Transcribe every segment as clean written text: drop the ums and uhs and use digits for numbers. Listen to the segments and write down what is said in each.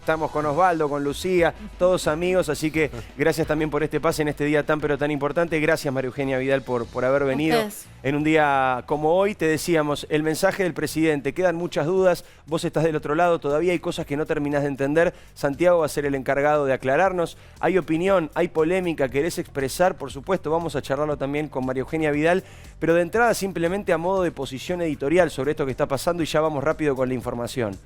estamos con Osvaldo, con Lucía, todos amigos, así que gracias también por este pase en este día tan pero tan importante. Gracias, María Eugenia Vidal, por haber venido en un día como hoy. Te decíamos, el mensaje del presidente, quedan muchas dudas, vos estás del otro lado, todavía hay cosas que no terminás de entender. Santiago va a ser el encargado de aclararnos. Hay opinión, hay polémica, querés expresar, por supuesto, vamos a charlarlo también con María Eugenia Vidal, pero de entrada simplemente a modo de posición editorial sobre esto que está pasando y ya vamos rápido con la información.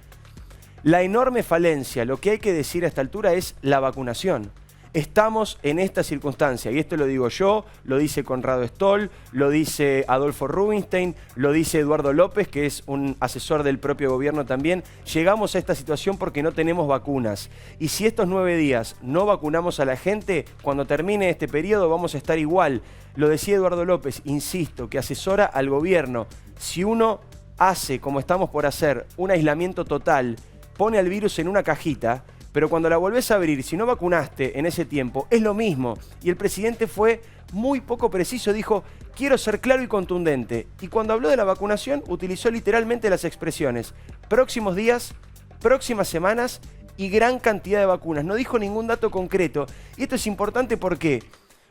La enorme falencia, lo que hay que decir a esta altura es la vacunación. Estamos en esta circunstancia, y esto lo digo yo, lo dice Conrado Stoll, lo dice Adolfo Rubinstein, lo dice Eduardo López, que es un asesor del propio gobierno también. Llegamos a esta situación porque no tenemos vacunas. Y si estos 9 días no vacunamos a la gente, cuando termine este periodo vamos a estar igual. Lo decía Eduardo López, insisto, que asesora al gobierno. Si uno hace, como estamos por hacer, un aislamiento total, pone al virus en una cajita, pero cuando la volvés a abrir, si no vacunaste en ese tiempo, es lo mismo. Y el presidente fue muy poco preciso, dijo, quiero ser claro y contundente. Y cuando habló de la vacunación, utilizó literalmente las expresiones próximos días, próximas semanas y gran cantidad de vacunas. No dijo ningún dato concreto. Y esto es importante, ¿por qué?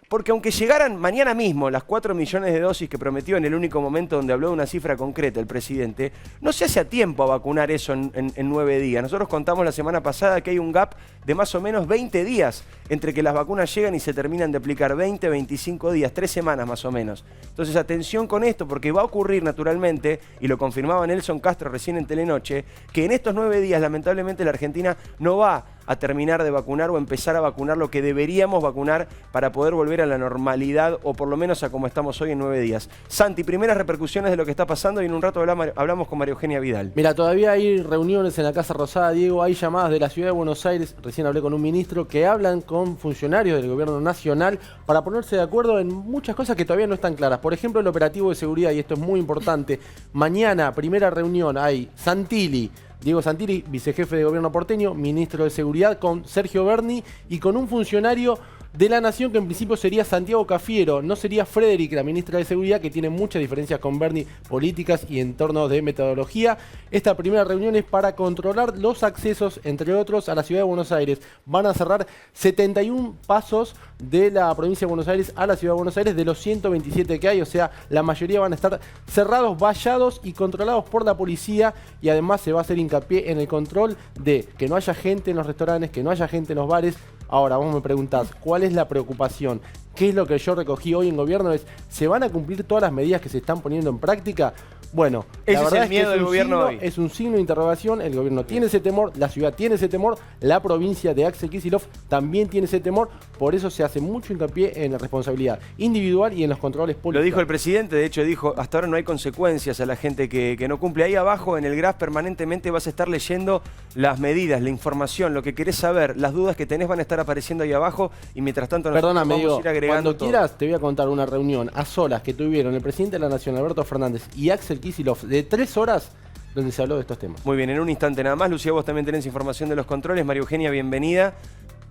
Porque aunque llegaran mañana mismo las 4 millones de dosis que prometió en el único momento donde habló de una cifra concreta el presidente, no se hace a tiempo a vacunar eso en 9 días. Nosotros contamos la semana pasada que hay un gap de más o menos 20 días entre que las vacunas llegan y se terminan de aplicar. 20, 25 días, 3 semanas más o menos. Entonces atención con esto, porque va a ocurrir naturalmente, y lo confirmaba Nelson Castro recién en Telenoche, que en estos 9 días lamentablemente la Argentina no va a terminar de vacunar o empezar a vacunar lo que deberíamos vacunar para poder volver a la normalidad o por lo menos a como estamos hoy en 9 días. Santi, primeras repercusiones de lo que está pasando y en un rato hablamos con María Eugenia Vidal. Mira, todavía hay reuniones en la Casa Rosada, Diego, hay llamadas de la Ciudad de Buenos Aires, recién hablé con un ministro, que hablan con funcionarios del gobierno nacional para ponerse de acuerdo en muchas cosas que todavía no están claras. Por ejemplo, el operativo de seguridad, y esto es muy importante, mañana, primera reunión, hay Santilli, Diego Santilli, vicejefe de gobierno porteño, ministro de Seguridad, con Sergio Berni y con un funcionario de la Nación que en principio sería Santiago Cafiero, no sería Frederick, la ministra de Seguridad, que tiene muchas diferencias con Berni, políticas y en torno de metodología. Esta primera reunión es para controlar los accesos, entre otros, a la Ciudad de Buenos Aires. Van a cerrar 71 pasos de la provincia de Buenos Aires a la Ciudad de Buenos Aires de los 127 que hay, o sea, la mayoría van a estar cerrados, vallados y controlados por la policía, y además se va a hacer hincapié en el control de que no haya gente en los restaurantes, que no haya gente en los bares. Ahora, vos me preguntás, ¿cuál es la preocupación? ¿Qué es lo que yo recogí hoy en gobierno? ¿Se van a cumplir todas las medidas que se están poniendo en práctica? Bueno, ese la verdad es el miedo del gobierno hoy. Es un signo de interrogación, el gobierno tiene ese temor, la ciudad tiene ese temor, la provincia de Axel Kicillof también tiene ese temor, por eso se hace mucho hincapié en la responsabilidad individual y en los controles públicos. Lo dijo el presidente, de hecho dijo, hasta ahora no hay consecuencias a la gente que no cumple. Ahí abajo en el graph permanentemente vas a estar leyendo las medidas, la información, lo que querés saber, las dudas que tenés van a estar apareciendo ahí abajo y mientras tanto nosotros vamos a ir agregando cuando quieras te voy a contar una reunión a solas que tuvieron el presidente de la Nación, Alberto Fernández, y Axel Kicillof de 3 horas donde se habló de estos temas. Muy bien, en un instante nada más. Lucía, vos también tenés información de los controles. María Eugenia, bienvenida.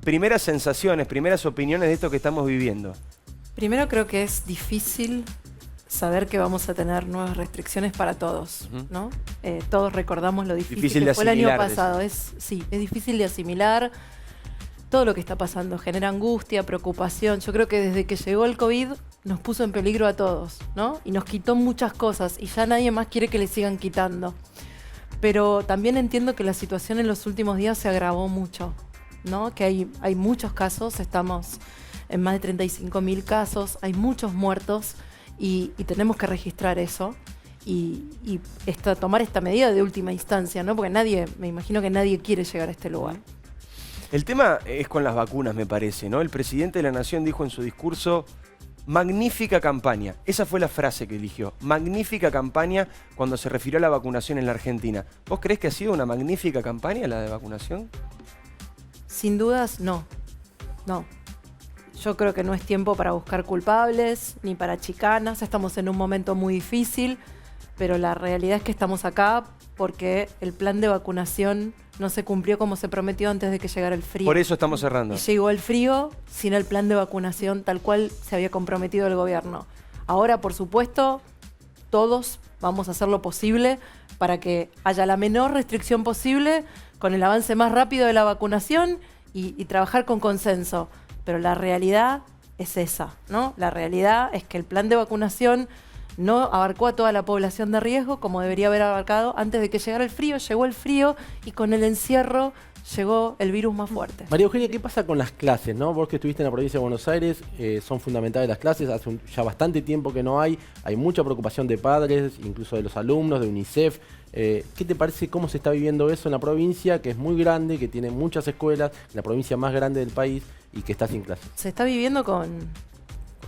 Primeras sensaciones, primeras opiniones de esto que estamos viviendo. Primero creo que es difícil saber que vamos a tener nuevas restricciones para todos, ¿no? Todos recordamos lo difícil que fue el año pasado. Sí, es difícil de asimilar todo lo que está pasando. Genera angustia, preocupación. Yo creo que desde que llegó el COVID nos puso en peligro a todos, ¿no? Y nos quitó muchas cosas y ya nadie más quiere que le sigan quitando. Pero también entiendo que la situación en los últimos días se agravó mucho, ¿no? Que hay muchos casos, estamos en más de 35.000 casos, hay muchos muertos y tenemos que registrar eso y tomar esta medida de última instancia, ¿no? Porque me imagino que nadie quiere llegar a este lugar. El tema es con las vacunas, me parece, ¿no? El presidente de la Nación dijo en su discurso, magnífica campaña. Esa fue la frase que eligió. Magnífica campaña cuando se refirió a la vacunación en la Argentina. ¿Vos creés que ha sido una magnífica campaña la de vacunación? Sin dudas, no. No. Yo creo que no es tiempo para buscar culpables, ni para chicanas. Estamos en un momento muy difícil, pero la realidad es que estamos acá porque el plan de vacunación no se cumplió como se prometió antes de que llegara el frío. Por eso estamos cerrando. Y llegó el frío sin el plan de vacunación tal cual se había comprometido el gobierno. Ahora, por supuesto, todos vamos a hacer lo posible para que haya la menor restricción posible, con el avance más rápido de la vacunación y trabajar con consenso. Pero la realidad es esa, ¿no? La realidad es que el plan de vacunación no abarcó a toda la población de riesgo como debería haber abarcado antes de que llegara el frío. Llegó el frío y con el encierro llegó el virus más fuerte. María Eugenia, ¿qué pasa con las clases, no? Vos que estuviste en la provincia de Buenos Aires, son fundamentales las clases, hace ya bastante tiempo que no hay mucha preocupación de padres, incluso de los alumnos, de UNICEF. ¿Qué te parece cómo se está viviendo eso en la provincia, que es muy grande, que tiene muchas escuelas, la provincia más grande del país y que está sin clases? Se está viviendo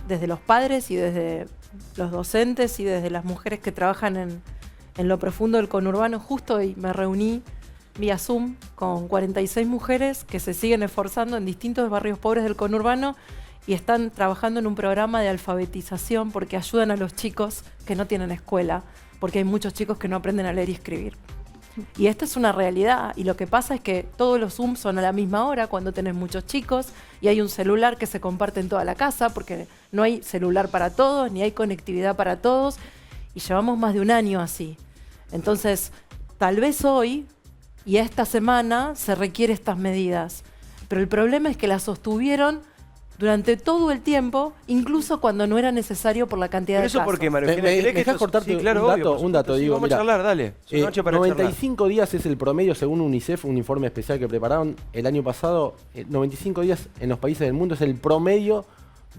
desde los padres y desde los docentes y desde las mujeres que trabajan en lo profundo del conurbano. Justo hoy me reuní vía Zoom con 46 mujeres que se siguen esforzando en distintos barrios pobres del conurbano y están trabajando en un programa de alfabetización porque ayudan a los chicos que no tienen escuela, porque hay muchos chicos que no aprenden a leer y escribir. Y esta es una realidad, y lo que pasa es que todos los Zooms son a la misma hora cuando tenés muchos chicos y hay un celular que se comparte en toda la casa porque no hay celular para todos, ni hay conectividad para todos, y llevamos más de un año así. Entonces, tal vez hoy y esta semana se requieren estas medidas, pero el problema es que las sostuvieron durante todo el tiempo, incluso cuando no era necesario por la cantidad de casos. ¿Eso por qué, María Eugenia? ¿Me dejás cortarte un dato? Sí, digo, vamos a charlar, dale. 95 días es el promedio, según UNICEF, un informe especial que prepararon el año pasado. 95 días en los países del mundo es el promedio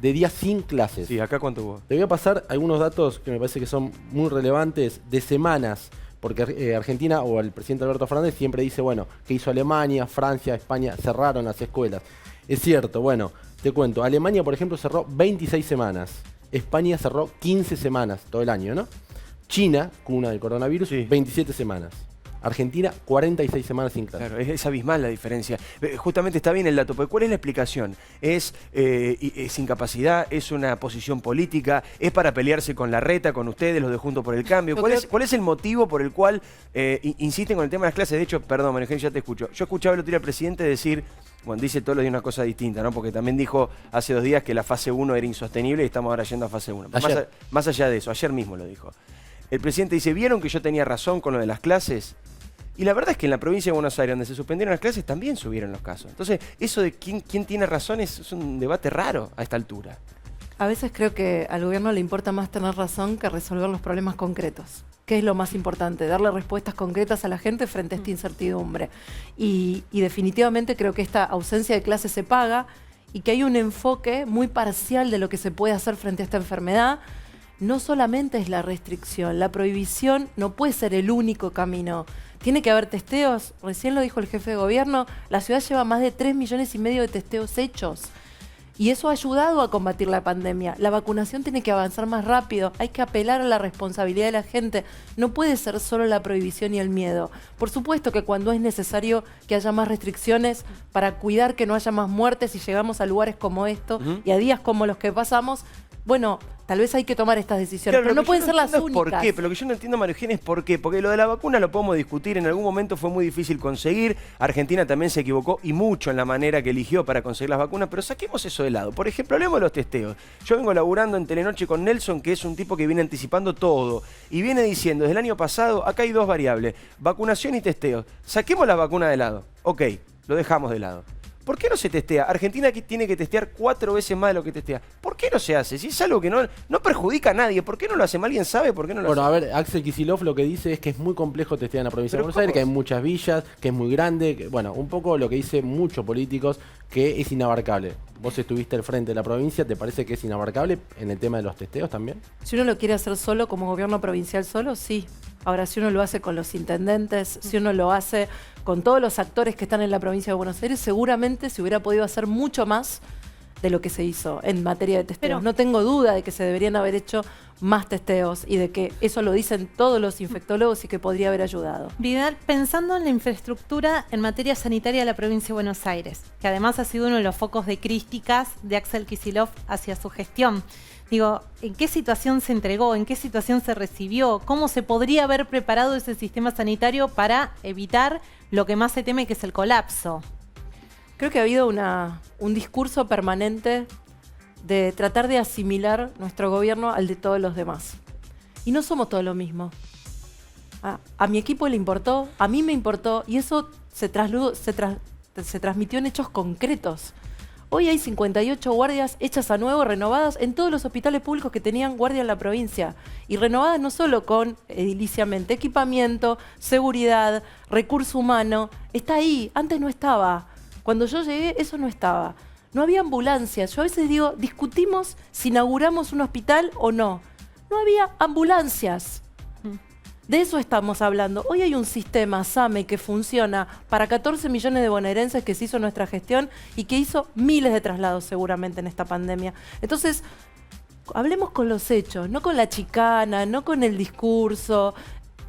de días sin clases. Sí, ¿acá cuánto hubo? Te voy a pasar algunos datos que me parece que son muy relevantes de semanas, porque Argentina o el presidente Alberto Fernández siempre dice, bueno, que hizo Alemania, Francia, España, cerraron las escuelas. Es cierto, bueno, te cuento, Alemania, por ejemplo, cerró 26 semanas, España cerró 15 semanas todo el año, ¿no? China, cuna del coronavirus, sí, 27 semanas. Argentina, 46 semanas sin clase. Claro, es abismal la diferencia. Justamente está bien el dato, porque ¿cuál es la explicación? ¿Es incapacidad? ¿Es una posición política? ¿Es para pelearse con Larreta, con ustedes, los de Juntos por el Cambio? ¿Cuál es el motivo por el cual insisten con el tema de las clases? De hecho, perdón, María Eugenia, ya te escucho. Yo escuchaba el otro día al presidente decir, bueno, dice todos los días una cosa distinta, ¿no? Porque también dijo hace 2 días que la fase 1 era insostenible y estamos ahora yendo a fase 1. Más allá de eso, ayer mismo lo dijo. El presidente dice, ¿vieron que yo tenía razón con lo de las clases? Y la verdad es que en la provincia de Buenos Aires, donde se suspendieron las clases, también subieron los casos. Entonces, eso de quién tiene razón es un debate raro a esta altura. A veces creo que al gobierno le importa más tener razón que resolver los problemas concretos. ¿Qué es lo más importante? Darle respuestas concretas a la gente frente a esta incertidumbre. Y definitivamente creo que esta ausencia de clases se paga y que hay un enfoque muy parcial de lo que se puede hacer frente a esta enfermedad. No solamente es la restricción, la prohibición no puede ser el único camino. Tiene que haber testeos, recién lo dijo el jefe de gobierno, la ciudad lleva más de 3,5 millones de testeos hechos. Y eso ha ayudado a combatir la pandemia. La vacunación tiene que avanzar más rápido, hay que apelar a la responsabilidad de la gente. No puede ser solo la prohibición y el miedo. Por supuesto que cuando es necesario que haya más restricciones para cuidar que no haya más muertes y llegamos a lugares como esto y a días como los que pasamos, bueno, tal vez hay que tomar estas decisiones, claro, pero no pueden ser las únicas. ¿Por qué? Pero lo que yo no entiendo, María Eugenia, es por qué. Porque lo de la vacuna lo podemos discutir. En algún momento fue muy difícil conseguir. Argentina también se equivocó y mucho en la manera que eligió para conseguir las vacunas. Pero saquemos eso de lado. Por ejemplo, hablemos de los testeos. Yo vengo laburando en Telenoche con Nelson, que es un tipo que viene anticipando todo. Y viene diciendo, desde el año pasado, acá hay 2 variables. Vacunación y testeos. Saquemos la vacuna de lado. Ok, lo dejamos de lado. ¿Por qué no se testea? Argentina tiene que testear 4 veces más de lo que testea. ¿Por qué no se hace? Si es algo que no perjudica a nadie, ¿por qué no lo hace? ¿Alguien sabe por qué no lo hace? Bueno, a ver, Axel Kicillof lo que dice es que es muy complejo testear en la provincia de Buenos Aires, que hay muchas villas, que es muy grande. Bueno, un poco lo que dicen muchos políticos, que es inabarcable. Vos estuviste al frente de la provincia, ¿te parece que es inabarcable en el tema de los testeos también? Si uno lo quiere hacer solo, como gobierno provincial solo, sí. Ahora, si uno lo hace con los intendentes, si uno lo hace con todos los actores que están en la provincia de Buenos Aires, seguramente se hubiera podido hacer mucho más de lo que se hizo en materia de testeos. Pero no tengo duda de que se deberían haber hecho más testeos y de que eso lo dicen todos los infectólogos y que podría haber ayudado. Vidal, pensando en la infraestructura en materia sanitaria de la provincia de Buenos Aires, que además ha sido uno de los focos de críticas de Axel Kicillof hacia su gestión, digo, ¿en qué situación se entregó? ¿En qué situación se recibió? ¿Cómo se podría haber preparado ese sistema sanitario para evitar lo que más se teme, que es el colapso? Creo que ha habido un discurso permanente de tratar de asimilar nuestro gobierno al de todos los demás. Y no somos todos lo mismo. A mi equipo le importó, a mí me importó, y eso se transmitió en hechos concretos. Hoy hay 58 guardias hechas a nuevo, renovadas en todos los hospitales públicos que tenían guardia en la provincia. Y renovadas no solo con ediliciamente equipamiento, seguridad, recurso humano. Está ahí, antes no estaba. Cuando yo llegué, eso no estaba. No había ambulancias. Yo a veces digo, discutimos si inauguramos un hospital o no. No había ambulancias. De eso estamos hablando. Hoy hay un sistema SAME que funciona para 14 millones de bonaerenses que se hizo nuestra gestión y que hizo miles de traslados seguramente en esta pandemia. Entonces, hablemos con los hechos, no con la chicana, no con el discurso,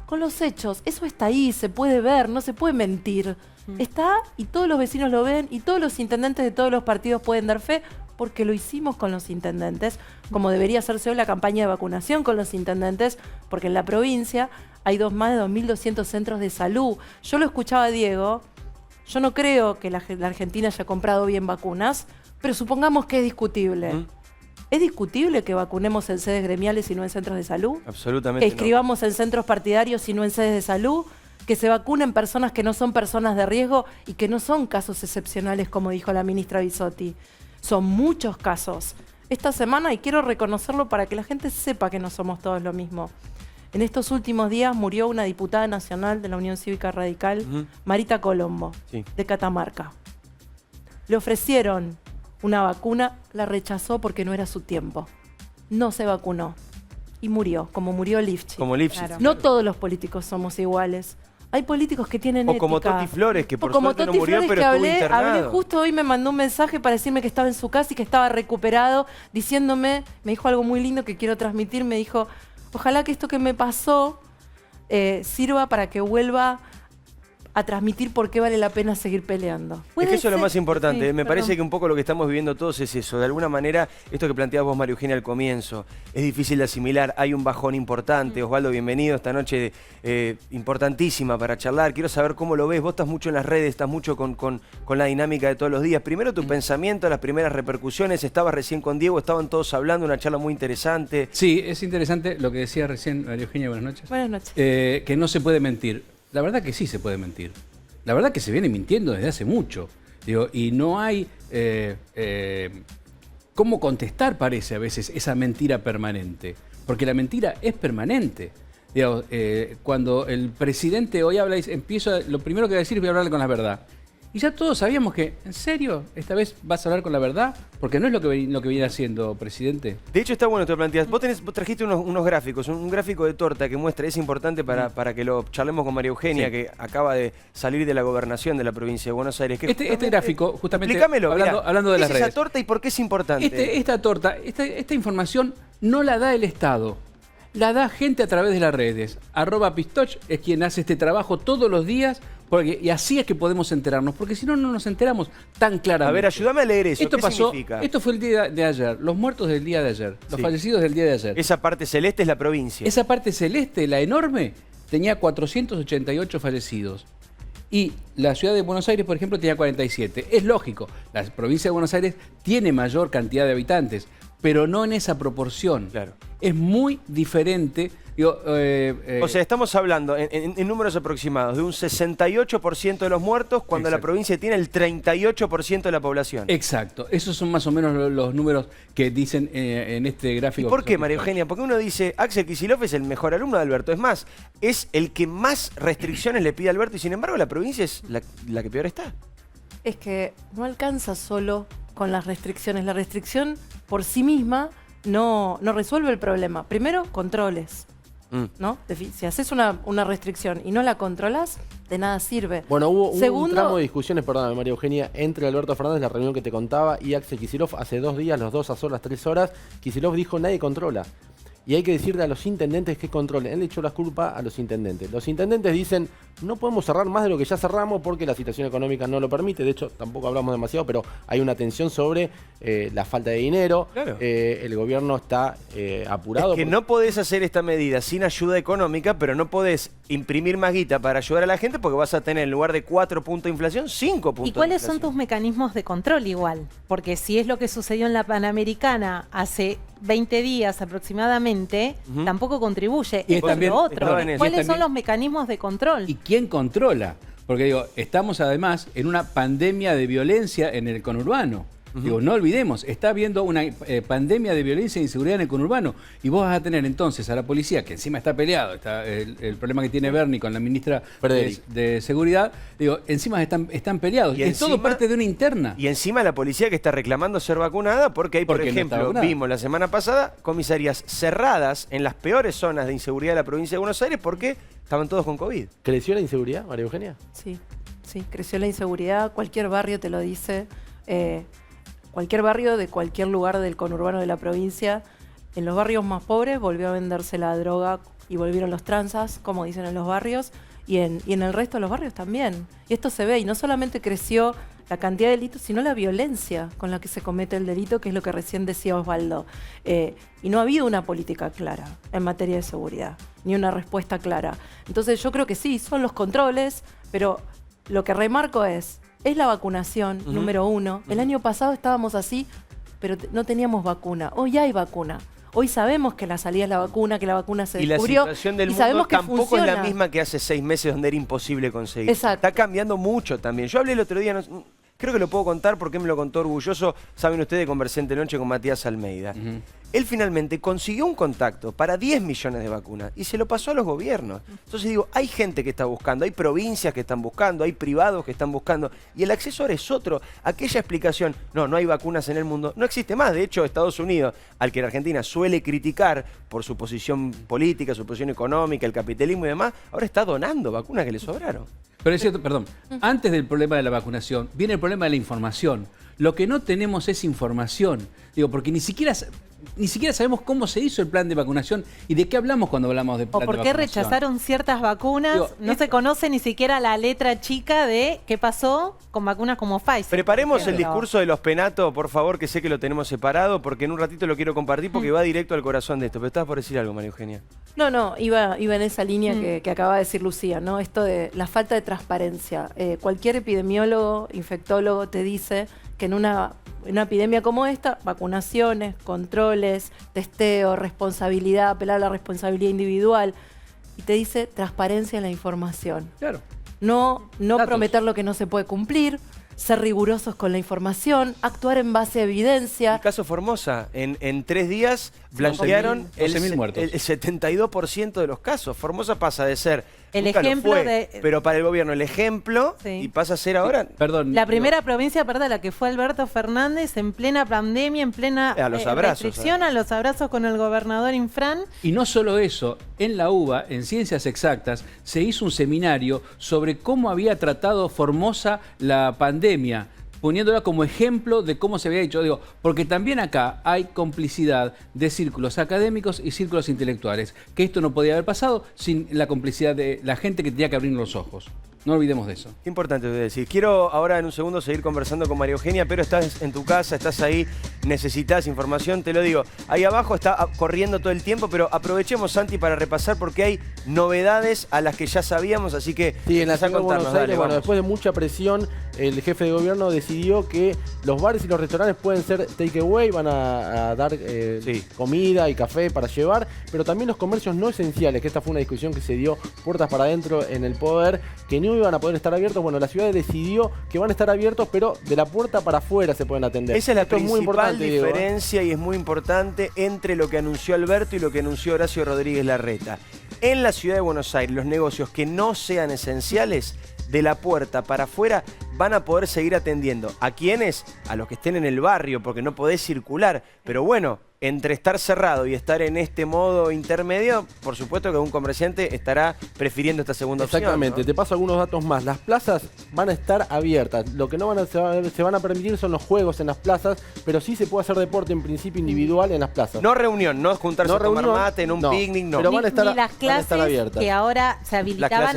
con los hechos. Eso está ahí, se puede ver, no se puede mentir. Está y todos los vecinos lo ven y todos los intendentes de todos los partidos pueden dar fe porque lo hicimos con los intendentes, como debería hacerse hoy la campaña de vacunación con los intendentes, porque en la provincia hay más de 2.200 centros de salud. Yo lo escuchaba a Diego, yo no creo que la Argentina haya comprado bien vacunas, pero supongamos que es discutible. ¿Es discutible que vacunemos en sedes gremiales y no en centros de salud? Absolutamente. ¿Que inscribamos en centros partidarios y no en sedes de salud? ¿Que se vacunen personas que no son personas de riesgo y que no son casos excepcionales, como dijo la ministra Bisotti? Son muchos casos. Esta semana, y quiero reconocerlo para que la gente sepa que no somos todos lo mismo, en estos últimos días murió una diputada nacional de la Unión Cívica Radical, Marita Colombo, de Catamarca. Le ofrecieron una vacuna, la rechazó porque no era su tiempo. No se vacunó y murió, como murió Lifchitz. Como Lifchitz. Claro. No todos los políticos somos iguales. Hay políticos que tienen ética. O como Toti Flores, que por suerte no murió, pero estuvo internado. Hablé justo hoy, me mandó un mensaje para decirme que estaba en su casa y que estaba recuperado, diciéndome, me dijo algo muy lindo que quiero transmitir, me dijo, ojalá que esto que me pasó sirva para que vuelva a transmitir por qué vale la pena seguir peleando. Es que eso es lo más importante. Me parece que un poco lo que estamos viviendo todos es eso. De alguna manera, esto que planteabas vos, María Eugenia, al comienzo, es difícil de asimilar. Hay un bajón importante. Osvaldo, bienvenido. Esta noche importantísima para charlar. Quiero saber cómo lo ves. Vos estás mucho en las redes, estás mucho con la dinámica de todos los días. Primero tu pensamiento, las primeras repercusiones. Estabas recién con Diego, estaban todos hablando, una charla muy interesante. Sí, es interesante lo que decía recién María Eugenia. Buenas noches. Buenas noches. Que no se puede mentir. La verdad que sí se puede mentir. La verdad que se viene mintiendo desde hace mucho. Digo, y no hay cómo contestar, parece a veces, esa mentira permanente. Porque la mentira es permanente. Digo, cuando el presidente hoy habla y lo primero que va a decir es voy a hablarle con la verdad. Y ya todos sabíamos que, ¿en serio? ¿Esta vez vas a hablar con la verdad? Porque no es lo que viene haciendo, presidente. De hecho, está bueno, te lo planteas. Vos trajiste unos gráficos, un gráfico de torta que muestra, es importante para que lo charlemos con María Eugenia, que acaba de salir de la gobernación de la provincia de Buenos Aires. Que este gráfico, justamente, explícamelo, hablando de las redes. ¿Qué es esa torta y por qué es importante? Esta torta, esta información no la da el Estado. La da gente a través de las redes. @Pistoch es quien hace este trabajo todos los días y así es que podemos enterarnos, porque si no, no nos enteramos tan claramente. A ver, ayúdame a leer eso. Esto ¿Qué pasó, significa? Esto fue el día de ayer, los muertos del día de ayer, los fallecidos del día de ayer. Esa parte celeste es la provincia. Esa parte celeste, la enorme, tenía 488 fallecidos. Y la ciudad de Buenos Aires, por ejemplo, tenía 47. Es lógico, la provincia de Buenos Aires tiene mayor cantidad de habitantes, pero no en esa proporción. Claro. Es muy diferente. Digo, o sea, estamos hablando en números aproximados de un 68% de los muertos cuando la provincia tiene el 38% de la población. Exacto. Esos son más o menos los números que dicen en este gráfico. ¿Y por qué, María Eugenia? Porque uno dice, Axel Kicillof es el mejor alumno de Alberto. Es más, es el que más restricciones le pide a Alberto y sin embargo la provincia es la que peor está. Es que no alcanza solo con las restricciones. La restricción por sí misma no resuelve el problema. Primero, controles. ¿No? Si haces una restricción y no la controlas, de nada sirve. Bueno, hubo un tramo de discusiones, perdóname María Eugenia, entre Alberto Fernández, la reunión que te contaba, y Axel Kicillof hace 2 días, los dos a solas 3 horas. Kicillof dijo nadie controla. Y hay que decirle a los intendentes que controlen. Él le echó la culpa a los intendentes. Los intendentes dicen, no podemos cerrar más de lo que ya cerramos porque la situación económica no lo permite. De hecho, tampoco hablamos demasiado, pero hay una tensión sobre la falta de dinero. Claro. El gobierno está apurado. Es que no podés hacer esta medida sin ayuda económica, pero no podés imprimir más guita para ayudar a la gente porque vas a tener en lugar de 4 puntos de inflación, 5 puntos de inflación. ¿Y cuáles son tus mecanismos de control igual? Porque si es lo que sucedió en la Panamericana hace 20 días aproximadamente, tampoco contribuye. Y también, lo otro. ¿Cuáles son los mecanismos de control? ¿Y quién controla? Porque digo, estamos además en una pandemia de violencia en el conurbano. Digo, no olvidemos, está habiendo una pandemia de violencia e inseguridad en el conurbano. Y vos vas a tener entonces a la policía, que encima está peleado, está el problema que tiene Bernie con la ministra de Seguridad, digo, encima están peleados. Y es todo parte de una interna. Y encima la policía que está reclamando ser vacunada porque hay, por ejemplo, vimos la semana pasada comisarías cerradas en las peores zonas de inseguridad de la provincia de Buenos Aires porque estaban todos con COVID. ¿Creció la inseguridad, María Eugenia? Sí, creció la inseguridad. Cualquier barrio te lo dice. Cualquier barrio de cualquier lugar del conurbano de la provincia, en los barrios más pobres volvió a venderse la droga y volvieron los tranzas, como dicen en los barrios, y en el resto de los barrios también. Y esto se ve, y no solamente creció la cantidad de delitos, sino la violencia con la que se comete el delito, que es lo que recién decía Osvaldo. Y no ha habido una política clara en materia de seguridad, ni una respuesta clara. Entonces yo creo que sí, son los controles, pero lo que remarco es la vacunación, número uno. El año pasado estábamos así, pero no teníamos vacuna. Hoy hay vacuna. Hoy sabemos que la salida es la vacuna, que la vacuna se descubrió. Y la situación del mundo tampoco es la misma que hace 6 meses donde era imposible conseguir. Exacto. Está cambiando mucho también. Yo hablé el otro día, creo que lo puedo contar porque me lo contó orgulloso. Saben ustedes, conversé noche con Matías Almeida. Él finalmente consiguió un contacto para 10 millones de vacunas y se lo pasó a los gobiernos. Entonces digo, hay gente que está buscando, hay provincias que están buscando, hay privados que están buscando y el acceso ahora es otro. Aquella explicación, no hay vacunas en el mundo, no existe más. De hecho, Estados Unidos, al que la Argentina suele criticar por su posición política, su posición económica, el capitalismo y demás, ahora está donando vacunas que le sobraron. Pero es cierto, perdón, antes del problema de la vacunación viene el problema de la información. Lo que no tenemos es información. Digo, porque ni siquiera sabemos cómo se hizo el plan de vacunación y de qué hablamos cuando hablamos de plan de vacunación. O por qué rechazaron ciertas vacunas. Digo, no se conoce ni siquiera la letra chica de qué pasó con vacunas como Pfizer. Preparemos el discurso de los Penato, por favor, que sé que lo tenemos separado, porque en un ratito lo quiero compartir porque va directo al corazón de esto. Pero estabas por decir algo, María Eugenia. No, iba en esa línea que acaba de decir Lucía, ¿no? Esto de la falta de transparencia. Cualquier epidemiólogo, infectólogo te dice que en una epidemia como esta, vacunaciones, controles, testeo, responsabilidad, apelar a la responsabilidad individual, y te dice transparencia en la información. Claro. No prometer lo que no se puede cumplir, ser rigurosos con la información, actuar en base a evidencia. El caso Formosa, en 3 días blanquearon 12.000 muertos. El 72% de los casos. Formosa pasa de ser el ejemplo pero para el gobierno el ejemplo y pasa a ser ahora la primera provincia, la que fue Alberto Fernández en plena pandemia, en plena restricción, a los abrazos con el gobernador Infran. Y no solo eso, en la UBA, en Ciencias Exactas, se hizo un seminario sobre cómo había tratado Formosa la pandemia, poniéndola como ejemplo de cómo se había hecho. Digo, porque también acá hay complicidad de círculos académicos y círculos intelectuales, que esto no podía haber pasado sin la complicidad de la gente que tenía que abrir los ojos. No olvidemos de eso. Qué importante decir. Quiero ahora en un segundo seguir conversando con María Eugenia, pero estás en tu casa, estás ahí, necesitas información, te lo digo. Ahí abajo está corriendo todo el tiempo, pero aprovechemos, Santi, para repasar porque hay novedades a las que ya sabíamos, así que en la ciudad de Buenos Aires, después de mucha presión, el jefe de gobierno decidió que los bares y los restaurantes pueden ser takeaway, van a dar comida y café para llevar, pero también los comercios no esenciales, que esta fue una discusión que se dio puertas para adentro en el poder, que no iban a poder estar abiertos. Bueno, la ciudad decidió que van a estar abiertos, pero de la puerta para afuera se pueden atender. Esa es la principal diferencia, y es muy importante entre lo que anunció Alberto y lo que anunció Horacio Rodríguez Larreta. En la ciudad de Buenos Aires, los negocios que no sean esenciales, de la puerta para afuera van a poder seguir atendiendo. ¿A quiénes? A los que estén en el barrio, porque no podés circular. Pero bueno, entre estar cerrado y estar en este modo intermedio, por supuesto que un comerciante estará prefiriendo esta segunda opción. Exactamente, ¿no? Te paso algunos datos más. Las plazas van a estar abiertas. Lo que no se van a permitir son los juegos en las plazas, pero sí se puede hacer deporte en principio individual en las plazas. No reunión, no juntarse a tomar mate en un picnic, no. Pero van a estar abiertas. Que ahora se habilitaban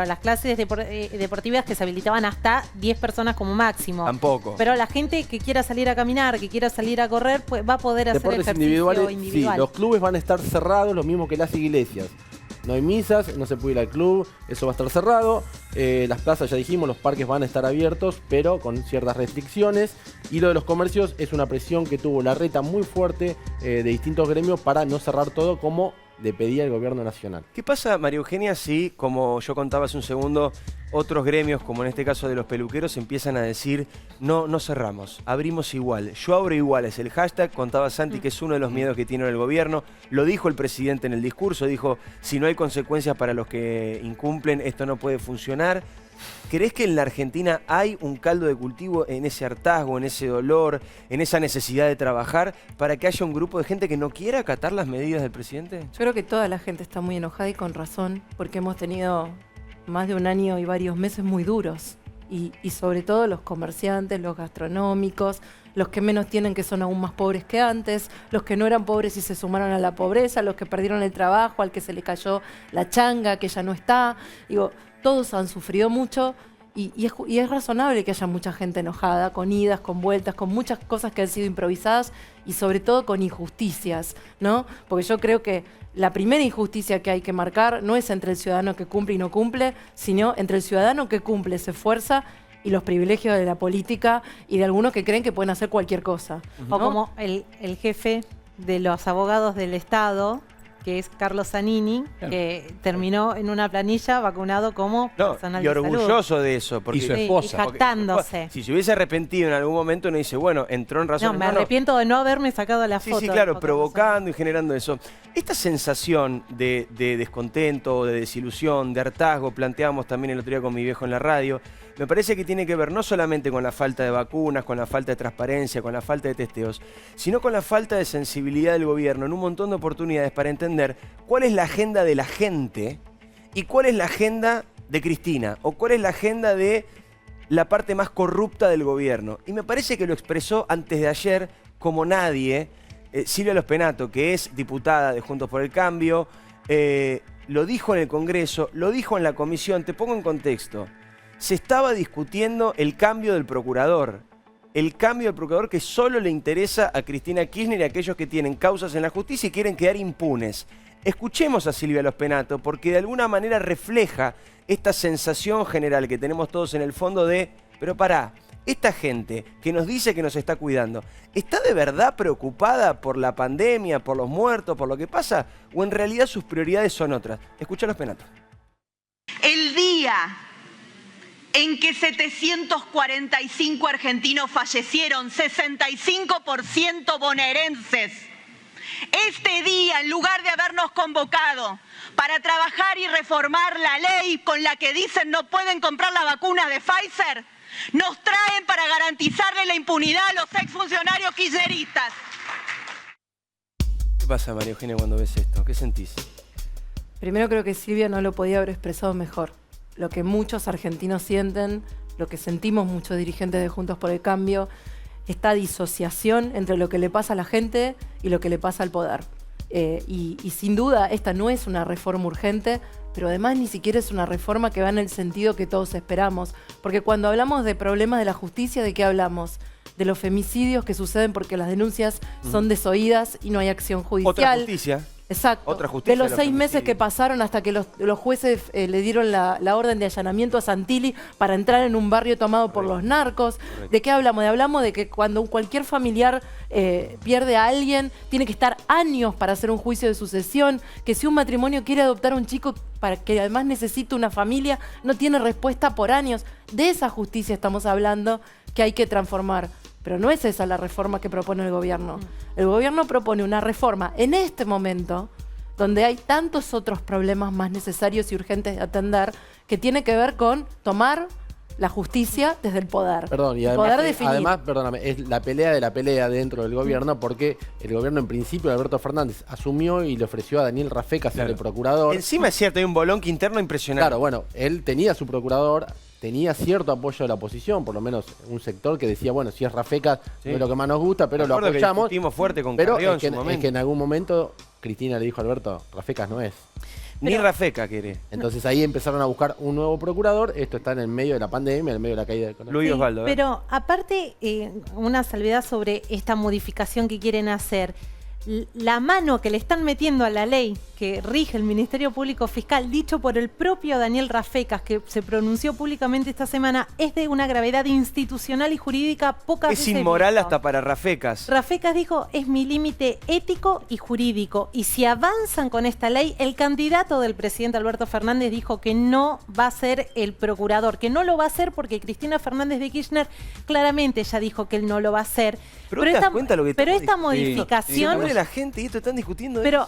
las clases deportivas que se habilitaban hasta 10 personas como máximo. Tampoco. Pero la gente que quiera salir a caminar, que quiera salir a correr, pues va a poder hacer deportes ejercicio individual. Sí, los clubes van a estar cerrados, lo mismo que las iglesias. No hay misas, no se puede ir al club, eso va a estar cerrado. Las plazas, ya dijimos, los parques van a estar abiertos, pero con ciertas restricciones. Y lo de los comercios es una presión que tuvo Larreta muy fuerte de distintos gremios para no cerrar todo, como le pedía al gobierno nacional. ¿Qué pasa, María Eugenia, si, como yo contaba hace un segundo, otros gremios, como en este caso de los peluqueros, empiezan a decir, no cerramos, abrimos igual, yo abro igual, es el hashtag, contaba Santi, que es uno de los miedos que tiene el gobierno, lo dijo el presidente en el discurso, dijo, si no hay consecuencias para los que incumplen, esto no puede funcionar. ¿Crees que en la Argentina hay un caldo de cultivo en ese hartazgo, en ese dolor, en esa necesidad de trabajar para que haya un grupo de gente que no quiera acatar las medidas del presidente? Yo creo que toda la gente está muy enojada y con razón, porque hemos tenido más de un año y varios meses muy duros. Y sobre todo los comerciantes, los gastronómicos, los que menos tienen, que son aún más pobres que antes, los que no eran pobres y se sumaron a la pobreza, los que perdieron el trabajo, al que se le cayó la changa, que ya no está. Digo, todos han sufrido mucho y es razonable que haya mucha gente enojada, con idas, con vueltas, con muchas cosas que han sido improvisadas y sobre todo con injusticias, ¿no? Porque yo creo que la primera injusticia que hay que marcar no es entre el ciudadano que cumple y no cumple, sino entre el ciudadano que cumple, se esfuerza, y los privilegios de la política y de algunos que creen que pueden hacer cualquier cosa, ¿no? O como el jefe de los abogados del Estado, que es Carlos Zanini, que terminó en una planilla vacunado como personal de salud. Y orgulloso de eso. Porque, y su esposa. Y jactándose. Si se hubiese arrepentido en algún momento, uno dice, bueno, entró en razón. No, me arrepiento de no haberme sacado la foto. Sí, claro, provocando y generando eso. Esta sensación de descontento, de desilusión, de hartazgo, planteábamos también el otro día con mi viejo en la radio, me parece que tiene que ver no solamente con la falta de vacunas, con la falta de transparencia, con la falta de testeos, sino con la falta de sensibilidad del gobierno en un montón de oportunidades para entender cuál es la agenda de la gente y cuál es la agenda de Cristina, o cuál es la agenda de la parte más corrupta del gobierno. Y me parece que lo expresó antes de ayer como nadie Silvia Los Penato, que es diputada de Juntos por el Cambio, lo dijo en el Congreso, lo dijo en la comisión. Te pongo en contexto. Se estaba discutiendo el cambio del procurador. El cambio del procurador que solo le interesa a Cristina Kirchner y a aquellos que tienen causas en la justicia y quieren quedar impunes. Escuchemos a Silvia Los Penato porque de alguna manera refleja esta sensación general que tenemos todos en el fondo de, pero pará, esta gente que nos dice que nos está cuidando, ¿está de verdad preocupada por la pandemia, por los muertos, por lo que pasa? ¿O en realidad sus prioridades son otras? Escucha a Los Penato. El día en que 745 argentinos fallecieron, 65% bonaerenses. Este día, en lugar de habernos convocado para trabajar y reformar la ley con la que dicen no pueden comprar la vacuna de Pfizer, nos traen para garantizarle la impunidad a los exfuncionarios kirchneristas. ¿Qué pasa, María Eugenia, cuando ves esto? ¿Qué sentís? Primero creo que Silvia no lo podía haber expresado mejor. Lo que muchos argentinos sienten, lo que sentimos muchos dirigentes de Juntos por el Cambio, esta disociación entre lo que le pasa a la gente y lo que le pasa al poder. Y sin duda esta no es una reforma urgente, pero además ni siquiera es una reforma que va en el sentido que todos esperamos. Porque cuando hablamos de problemas de la justicia, ¿de qué hablamos? De los femicidios que suceden porque las denuncias son desoídas y no hay acción judicial. Otra justicia. Exacto. Otra justicia de los 6 meses que pasaron hasta que los jueces le dieron la orden de allanamiento a Santilli para entrar en un barrio tomado por los narcos. Correcto. ¿De qué hablamos? Hablamos de que cuando cualquier familiar pierde a alguien, tiene que estar años para hacer un juicio de sucesión, que si un matrimonio quiere adoptar a un chico para que además necesita una familia, no tiene respuesta por años. De esa justicia estamos hablando que hay que transformar. Pero no es esa la reforma que propone el gobierno. El gobierno propone una reforma en este momento donde hay tantos otros problemas más necesarios y urgentes de atender que tiene que ver con tomar la justicia desde el poder. Perdón, y además, perdóname, es la pelea de la pelea dentro del gobierno porque el gobierno en principio de Alberto Fernández asumió y le ofreció a Daniel Rafecas ser el procurador. Encima es cierto, hay un bolonqui interno impresionante. Claro, bueno, él tenía su procurador, tenía cierto apoyo de la oposición, por lo menos un sector que decía, bueno, si es Rafecas no es lo que más nos gusta, pero lo apoyamos. Que fuerte con pero Carrión, es que en algún momento Cristina le dijo a Alberto, Rafecas no es. Ni Rafeca quiere. Entonces ahí empezaron a buscar un nuevo procurador. Esto está en el medio de la pandemia, en el medio de la caída de economía. Luis Osvaldo. Pero aparte, una salvedad sobre esta modificación que quieren hacer. la mano que le están metiendo a la ley que rige el Ministerio Público Fiscal, dicho por el propio Daniel Rafecas, que se pronunció públicamente esta semana, es de una gravedad institucional y jurídica pocas veces Es inmoral visto. hasta para Rafecas. Rafecas dijo, es mi límite ético y jurídico. Y si avanzan con esta ley, el candidato del presidente Alberto Fernández dijo que no va a ser el procurador, que no lo va a hacer porque Cristina Fernández de Kirchner claramente ya dijo que él no lo va a hacer. Pero ¿te das cuenta lo que pero esta estamos diciendo? modificación... Se muere la gente y esto están discutiendo. Pero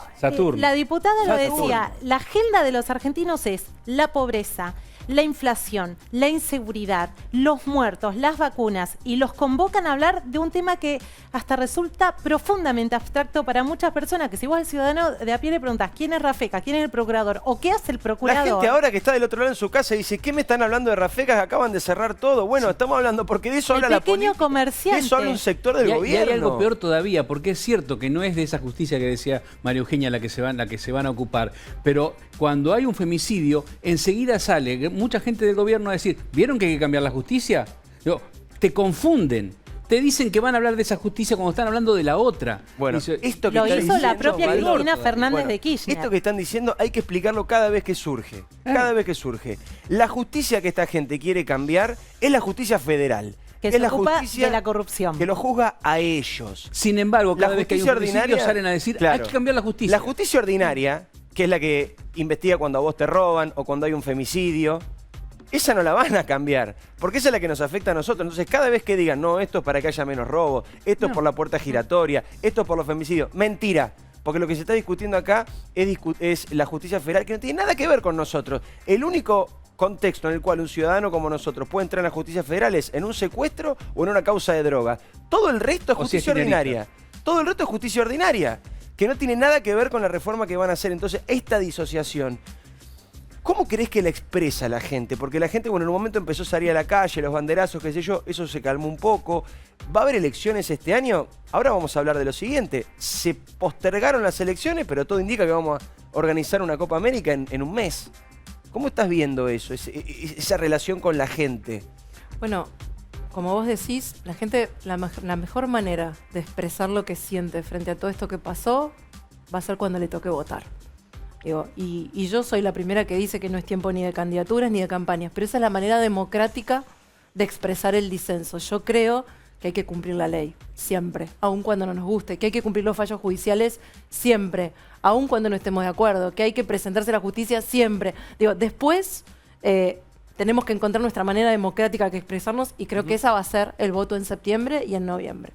la diputada lo Saturno. decía, la agenda de los argentinos es la pobreza, la inflación, la inseguridad, los muertos, las vacunas, y los convocan a hablar de un tema que hasta resulta profundamente abstracto para muchas personas, que si vos al ciudadano de a pie le preguntás quién es Rafecas, quién es el procurador o qué hace el procurador. La gente ahora que está del otro lado en su casa dice, ¿qué me están hablando de Rafecas? Acaban de cerrar todo. Bueno, estamos hablando porque de eso habla la política. Comerciante. De eso habla un sector del gobierno. Y hay algo peor todavía, porque es cierto que no es de esa justicia que decía María Eugenia la que se van a ocupar, pero cuando hay un femicidio, enseguida sale mucha gente del gobierno a decir, ¿vieron que hay que cambiar la justicia? Digo, te confunden. Te dicen que van a hablar de esa justicia cuando están hablando de la otra. Bueno, esto que lo están hizo la diciendo, propia Cristina Fernández de Kirchner. Esto que están diciendo hay que explicarlo cada vez que surge. Cada vez que surge. La justicia que esta gente quiere cambiar es la justicia federal. Que es se la ocupa justicia de la corrupción. que lo juzga a ellos. Sin embargo, cada La vez que hay un justicia femicidio ordinaria, salen a decir, claro, hay que cambiar la justicia. La justicia ordinaria, que es la que investiga cuando a vos te roban o cuando hay un femicidio, esa no la van a cambiar, porque esa es la que nos afecta a nosotros. Entonces, cada vez que digan, no, esto es para que haya menos robo, esto es por la puerta giratoria, esto es por los femicidios, mentira. Porque lo que se está discutiendo acá es la justicia federal, que no tiene nada que ver con nosotros. El único contexto en el cual un ciudadano como nosotros puede entrar en la justicia federal es en un secuestro o en una causa de droga. Todo el resto es justicia ordinaria. Todo el resto es justicia ordinaria, que no tiene nada que ver con la reforma que van a hacer. Entonces, esta disociación, ¿cómo crees que la expresa la gente? Porque la gente, bueno, en un momento empezó a salir a la calle, los banderazos, qué sé yo, eso se calmó un poco. ¿Va a haber elecciones este año? Ahora vamos a hablar de lo siguiente. Se postergaron las elecciones, pero todo indica que vamos a organizar una Copa América en un mes. ¿Cómo estás viendo eso, esa relación con la gente? Bueno, como vos decís, la gente, la mejor manera de expresar lo que siente frente a todo esto que pasó va a ser cuando le toque votar. Digo, y yo soy la primera que dice que no es tiempo ni de candidaturas ni de campañas, pero esa es la manera democrática de expresar el disenso. Yo creo que hay que cumplir la ley, siempre, aun cuando no nos guste, que hay que cumplir los fallos judiciales siempre, aun cuando no estemos de acuerdo, que hay que presentarse a la justicia siempre. Digo, después tenemos que encontrar nuestra manera democrática de expresarnos y creo que esa va a ser el voto en septiembre y en noviembre.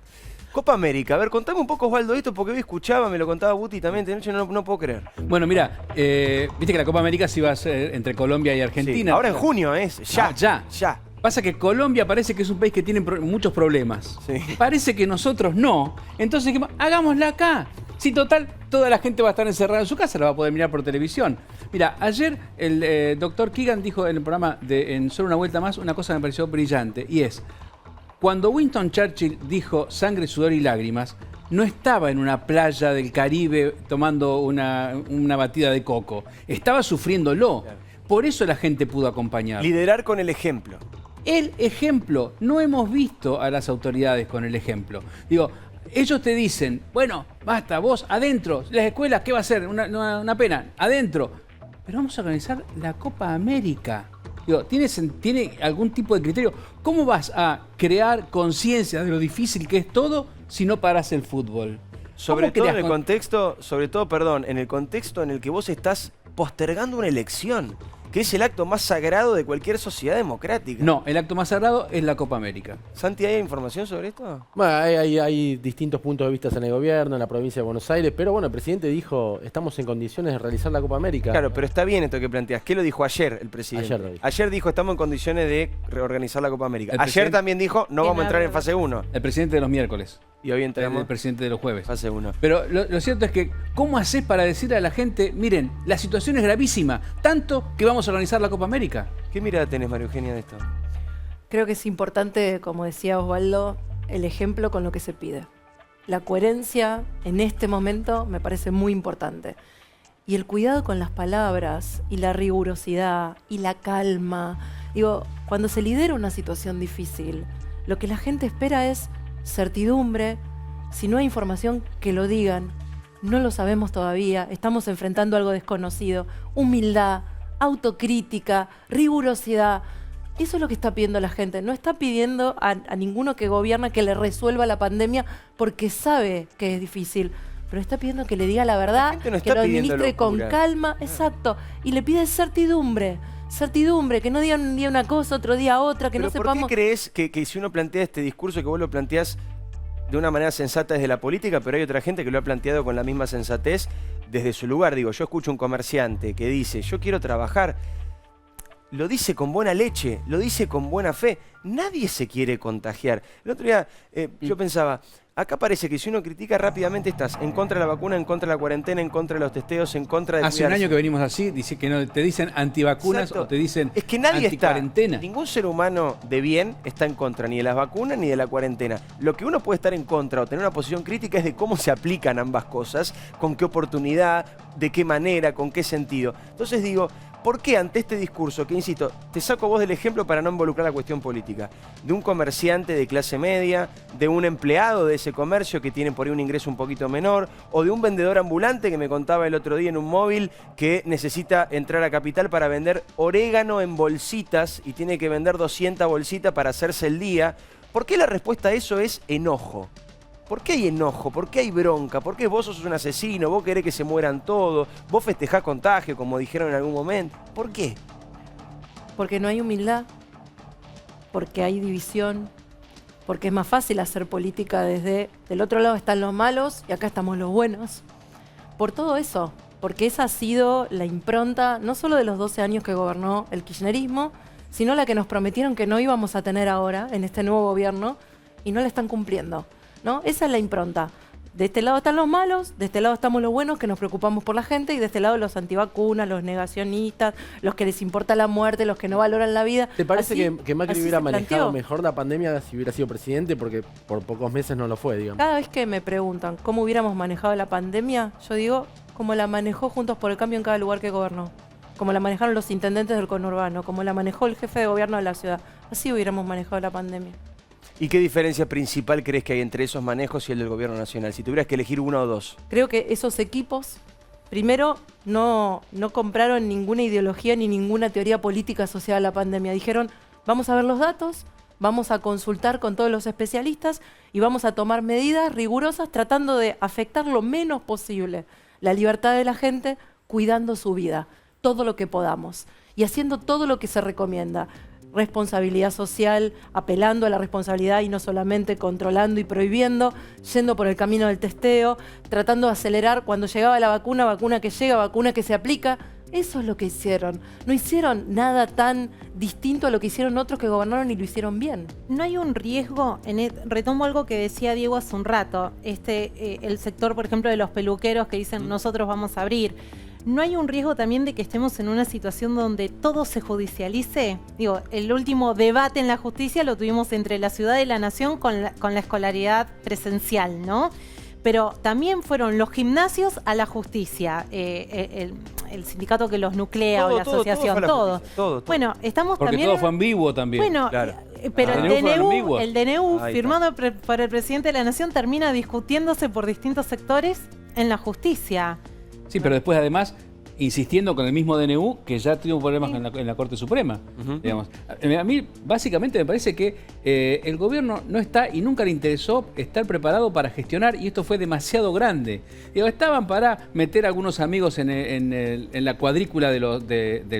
Copa América, a ver, contame un poco, Osvaldo, esto, porque hoy escuchaba, me lo contaba Buti también, de noche no puedo creer. Bueno, mira, viste que la Copa América se iba a hacer entre Colombia y Argentina. Sí, ahora en junio es, ya. Pasa que Colombia parece que es un país que tiene muchos problemas. Sí. Parece que nosotros no. Entonces, hagámosla acá. Si total, toda la gente va a estar encerrada en su casa, la va a poder mirar por televisión. Mira, ayer el doctor Keegan dijo en el programa En Solo una Vuelta Más una cosa que me pareció brillante, y es, cuando Winston Churchill dijo sangre, sudor y lágrimas, no estaba en una playa del Caribe tomando una batida de coco. Estaba sufriéndolo. Claro. Por eso la gente pudo acompañar. Liderar con el ejemplo. El ejemplo. No hemos visto a las autoridades con el ejemplo. Digo, ellos te dicen, bueno, basta, vos adentro, las escuelas, ¿qué va a ser? Una pena, adentro. Pero vamos a organizar la Copa América. Digo, ¿tiene algún tipo de criterio? ¿Cómo vas a crear conciencia de lo difícil que es todo si no paras el fútbol? Sobre todo en el contexto, en el contexto en el que vos estás postergando una elección, que es el acto más sagrado de cualquier sociedad democrática. No, el acto más sagrado es la Copa América. Santi, ¿hay información sobre esto? Bueno, hay distintos puntos de vista en el gobierno, en la provincia de Buenos Aires, pero bueno, el presidente dijo, estamos en condiciones de realizar la Copa América. Claro, pero está bien esto que planteas. ¿Qué lo dijo ayer el presidente? Ayer dijo, estamos en condiciones de reorganizar la Copa América. Ayer también dijo, no vamos a entrar en fase 1. El presidente de los miércoles. Y hoy entramos. El presidente de los jueves. Fase 1. Pero lo cierto es que, ¿cómo haces para decirle a la gente, miren, la situación es gravísima, tanto que vamos a organizar la Copa América? ¿Qué mirada tenés, María Eugenia, de esto? Creo que es importante, como decía Osvaldo, el ejemplo con lo que se pide. La coherencia en este momento me parece muy importante. Y el cuidado con las palabras, y la rigurosidad, y la calma. Digo, cuando se lidera una situación difícil, lo que la gente espera es certidumbre. Si no hay información, que lo digan. no lo sabemos todavía, estamos enfrentando algo desconocido. Humildad, autocrítica, rigurosidad. Eso es lo que está pidiendo la gente. No está pidiendo a ninguno que gobierna que le resuelva la pandemia porque sabe que es difícil. Pero está pidiendo que le diga la verdad, que lo administre con calma. Exacto. Y le pide certidumbre. Certidumbre, que no digan un día una cosa, otro día otra, que no sepamos... ¿Por qué crees que si uno plantea este discurso, que vos lo planteás de una manera sensata desde la política, pero hay otra gente que lo ha planteado con la misma sensatez desde su lugar? Digo, yo escucho un comerciante que dice, yo quiero trabajar, lo dice con buena leche, lo dice con buena fe, nadie se quiere contagiar. El otro día yo pensaba, acá parece que si uno critica rápidamente estás en contra de la vacuna, en contra de la cuarentena, en contra de los testeos, en contra de Hace cuidarse. un año que venimos así, dice que no, te dicen antivacunas. Exacto. O te dicen es que nadie anticuarentena. Ningún ser humano de bien está en contra ni de las vacunas ni de la cuarentena. Lo que uno puede estar en contra o tener una posición crítica es de cómo se aplican ambas cosas, con qué oportunidad, de qué manera, con qué sentido. Entonces digo, ¿por qué ante este discurso, que insisto, te saco vos del ejemplo para no involucrar la cuestión política, de un comerciante de clase media, de un empleado de ese comercio que tiene por ahí un ingreso un poquito menor, o de un vendedor ambulante que me contaba el otro día en un móvil que necesita entrar a Capital para vender orégano en bolsitas y tiene que vender 200 bolsitas para hacerse el día? ¿Por qué la respuesta a eso es enojo? ¿Por qué hay enojo? ¿Por qué hay bronca? ¿Por qué vos sos un asesino? ¿Vos querés que se mueran todos? ¿Vos festejás contagio, como dijeron en algún momento? ¿Por qué? Porque no hay humildad, porque hay división, porque es más fácil hacer política desde... Del otro lado están los malos y acá estamos los buenos. Por todo eso, porque esa ha sido la impronta no solo de los 12 años que gobernó el kirchnerismo, sino la que nos prometieron que no íbamos a tener ahora en este nuevo gobierno y no la están cumpliendo, ¿no? Esa es la impronta. De este lado están los malos, de este lado estamos los buenos que nos preocupamos por la gente y de este lado los antivacunas, los negacionistas, los que les importa la muerte, los que no valoran la vida. ¿Te parece que Macri hubiera manejado mejor la pandemia si hubiera sido presidente? Porque por pocos meses no lo fue, digamos. Cada vez que me preguntan cómo hubiéramos manejado la pandemia, yo digo como la manejó Juntos por el Cambio en cada lugar que gobernó. Como la manejaron los intendentes del conurbano, como la manejó el jefe de gobierno de la ciudad. Así hubiéramos manejado la pandemia. ¿Y qué diferencia principal crees que hay entre esos manejos y el del gobierno nacional? Si tuvieras que elegir uno o dos. Creo que esos equipos, primero, no compraron ninguna ideología ni ninguna teoría política asociada a la pandemia. Dijeron, vamos a ver los datos, vamos a consultar con todos los especialistas y vamos a tomar medidas rigurosas tratando de afectar lo menos posible la libertad de la gente, cuidando su vida, todo lo que podamos y haciendo todo lo que se recomienda. Responsabilidad social, apelando a la responsabilidad y no solamente controlando y prohibiendo, yendo por el camino del testeo, tratando de acelerar cuando llegaba la vacuna, vacuna que llega, vacuna que se aplica. Eso es lo que hicieron. No hicieron nada tan distinto a lo que hicieron otros que gobernaron y lo hicieron bien. ¿No hay un riesgo? Retomo algo que decía Diego hace un rato. El sector, por ejemplo, de los peluqueros que dicen nosotros vamos a abrir. ¿No hay un riesgo también de que estemos en una situación donde todo se judicialice? Digo, el último debate en la justicia lo tuvimos entre la ciudad y la nación con la escolaridad presencial, ¿no? Pero también fueron los gimnasios a la justicia, el sindicato que los nuclea o la asociación, todo. Bueno, estamos porque también... todo fue ambiguo también. Bueno, claro. Pero el DNU firmado por el presidente de la Nación termina discutiéndose por distintos sectores en la justicia. Sí, pero después además insistiendo con el mismo DNU que ya tuvo problemas en la Corte Suprema. Digamos. A mí básicamente me parece que el gobierno no está y nunca le interesó estar preparado para gestionar y esto fue demasiado grande. Digo, estaban para meter a algunos amigos en la cuadrícula de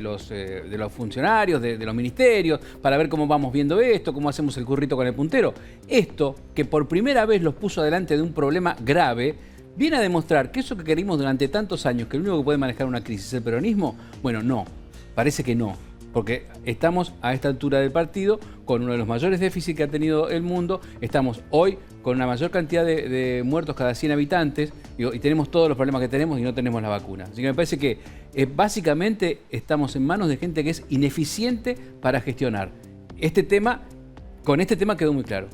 los funcionarios, de los ministerios, para ver cómo vamos viendo esto, cómo hacemos el currito con el puntero. Esto, que por primera vez los puso delante de un problema grave, viene a demostrar que eso que querimos durante tantos años, que el único que puede manejar una crisis es el peronismo, bueno, no, parece que no, porque estamos a esta altura del partido con uno de los mayores déficits que ha tenido el mundo, estamos hoy con una mayor cantidad de muertos cada 100 habitantes y tenemos todos los problemas que tenemos y no tenemos la vacuna. Así que me parece que básicamente estamos en manos de gente que es ineficiente para gestionar. Este tema Con este tema quedó muy claro.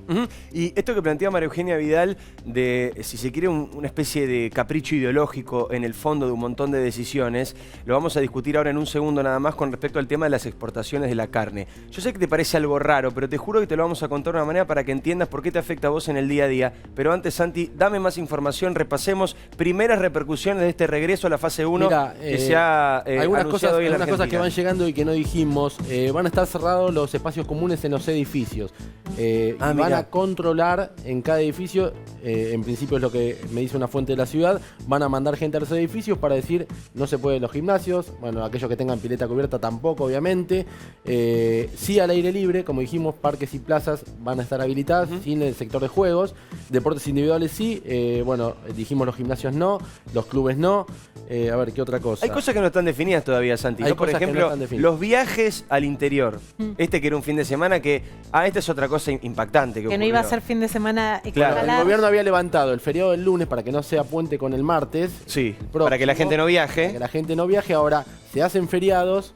Y esto que plantea María Eugenia Vidal de, si se quiere, una especie de capricho ideológico en el fondo de un montón de decisiones, lo vamos a discutir ahora en un segundo nada más con respecto al tema de las exportaciones de la carne. Yo sé que te parece algo raro, pero te juro que te lo vamos a contar de una manera para que entiendas por qué te afecta a vos en el día a día. Pero antes, Santi, dame más información, repasemos primeras repercusiones de este regreso a la fase 1 que se ha algunas anunciado hoy en la algunas cosas que van llegando y que no dijimos. Van a estar cerrados los espacios comunes en los edificios. Y van a controlar en cada edificio, en principio es lo que me dice una fuente de la ciudad, van a mandar gente a los edificios para decir no se puede los gimnasios, bueno, aquellos que tengan pileta cubierta tampoco, obviamente. Sí al aire libre, como dijimos, parques y plazas van a estar habilitadas, sin el sector de juegos. Deportes individuales sí, bueno, dijimos los gimnasios no, los clubes no. A ver, ¿qué otra cosa? Hay cosas que no están definidas todavía, Santi, ¿no? Por ejemplo, los viajes al interior. Este que era un fin de semana que... esta es otra cosa impactante. Que no iba a ser fin de semana. Claro, el gobierno había levantado el feriado del lunes para que no sea puente con el martes. Sí, para que la gente no viaje. Para que la gente no viaje, ahora se hacen feriados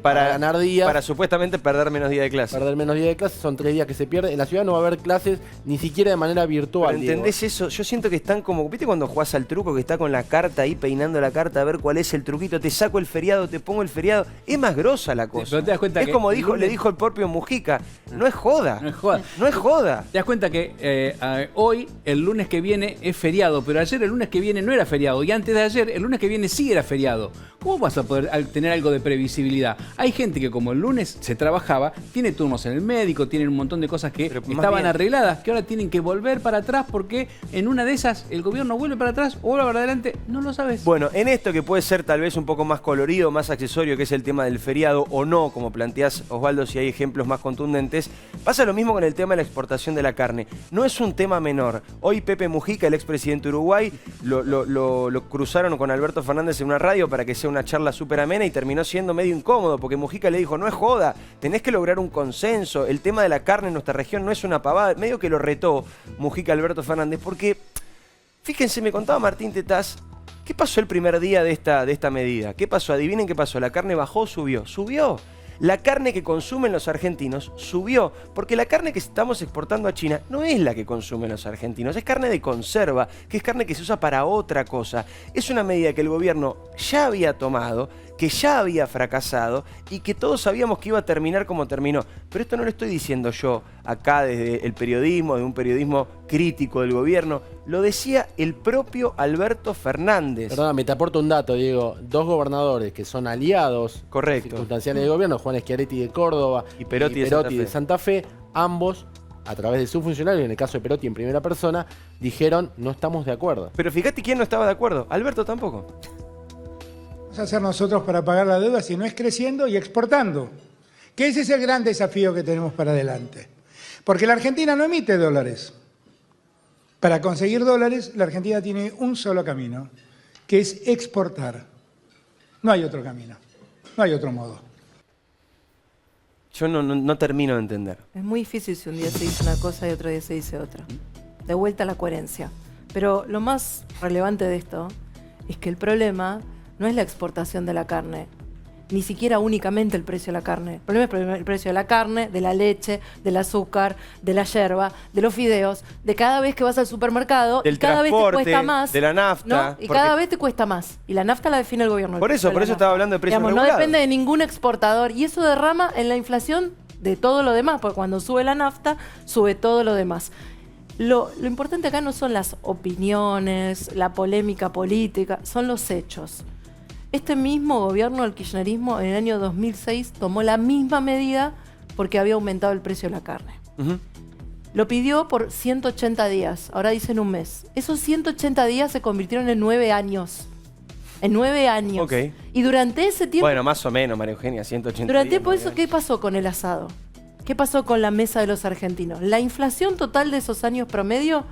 para ganar días. Para supuestamente perder menos días de clase. Perder menos días de clase, son 3 días que se pierden. En la ciudad no va a haber clases ni siquiera de manera virtual. Pero ¿entendés eso? Yo siento que están como, ¿viste cuando jugás al truco que está con la carta ahí peinando la carta a ver cuál es el truquito? Te saco el feriado, te pongo el feriado. Es más grosa la cosa. Pero te das cuenta es que como le dijo el propio Mujica, no es joda. No es joda. No es joda. Te das cuenta que hoy, el lunes que viene, es feriado, pero ayer el lunes que viene no era feriado, y antes de ayer el lunes que viene sí era feriado. ¿Cómo vas a poder tener algo de previsibilidad? Hay gente que como el lunes se trabajaba, tiene turnos en el médico, tienen un montón de cosas que estaban arregladas, que ahora tienen que volver para atrás porque en una de esas el gobierno vuelve para atrás o vuelve para adelante, no lo sabes. Bueno, en esto que puede ser tal vez un poco más colorido, más accesorio, que es el tema del feriado o no, como planteás, Osvaldo, si hay ejemplos más contundentes, pasa lo mismo con el tema de la exportación de la carne. No es un tema menor. Hoy Pepe Mujica, el expresidente de Uruguay, lo cruzaron con Alberto Fernández en una radio para que sea una charla súper amena y terminó siendo medio incómodo porque Mujica le dijo, no es joda, tenés que lograr un consenso, el tema de la carne en nuestra región no es una pavada. Medio que lo retó Mujica a Alberto Fernández porque, fíjense, me contaba Martín Tetaz, ¿qué pasó el primer día de esta medida? ¿Qué pasó? Adivinen qué pasó, ¿la carne bajó o subió? Subió. La carne que consumen los argentinos subió, porque la carne que estamos exportando a China no es la que consumen los argentinos, es carne de conserva, que es carne que se usa para otra cosa. Es una medida que el gobierno ya había tomado, que ya había fracasado y que todos sabíamos que iba a terminar como terminó. Pero esto no lo estoy diciendo yo acá desde el periodismo, de un periodismo crítico del gobierno, lo decía el propio Alberto Fernández. Perdóname, te aporto un dato, Diego. 2 gobernadores que son aliados circunstanciales del gobierno, Juan Schiaretti de Córdoba y Perotti de Santa Fe, ambos, a través de sus funcionarios, en el caso de Perotti en primera persona, dijeron no estamos de acuerdo. Pero fíjate quién no estaba de acuerdo, Alberto tampoco. Vamos a hacer nosotros para pagar la deuda si no es creciendo y exportando. Que ese es el gran desafío que tenemos para adelante. Porque la Argentina no emite dólares. Para conseguir dólares, la Argentina tiene un solo camino, que es exportar. No hay otro camino, no hay otro modo. Yo no termino de entender. Es muy difícil si un día se dice una cosa y otro día se dice otra. De vuelta a la coherencia. Pero lo más relevante de esto es que el problema no es la exportación de la carne, ni siquiera únicamente el precio de la carne. El problema es el precio de la carne, de la leche, del azúcar, de la yerba, de los fideos, de cada vez que vas al supermercado del y cada vez te cuesta más. De la nafta. ¿No? Y cada vez te cuesta más. Y la nafta la define el gobierno. Por eso estaba hablando de precios regulados. No depende de ningún exportador. Y eso derrama en la inflación de todo lo demás, porque cuando sube la nafta, sube todo lo demás. Lo importante acá no son las opiniones, la polémica política, son los hechos. Este mismo gobierno, el kirchnerismo, en el año 2006 tomó la misma medida porque había aumentado el precio de la carne. Lo pidió por 180 días, ahora dicen un mes. Esos 180 días se convirtieron en 9 años. En 9 años. Okay. Y durante ese tiempo... Bueno, más o menos, María Eugenia, 180 durante días. Durante eso, ¿qué pasó con el asado? ¿Qué pasó con la mesa de los argentinos? La inflación total de esos años promedio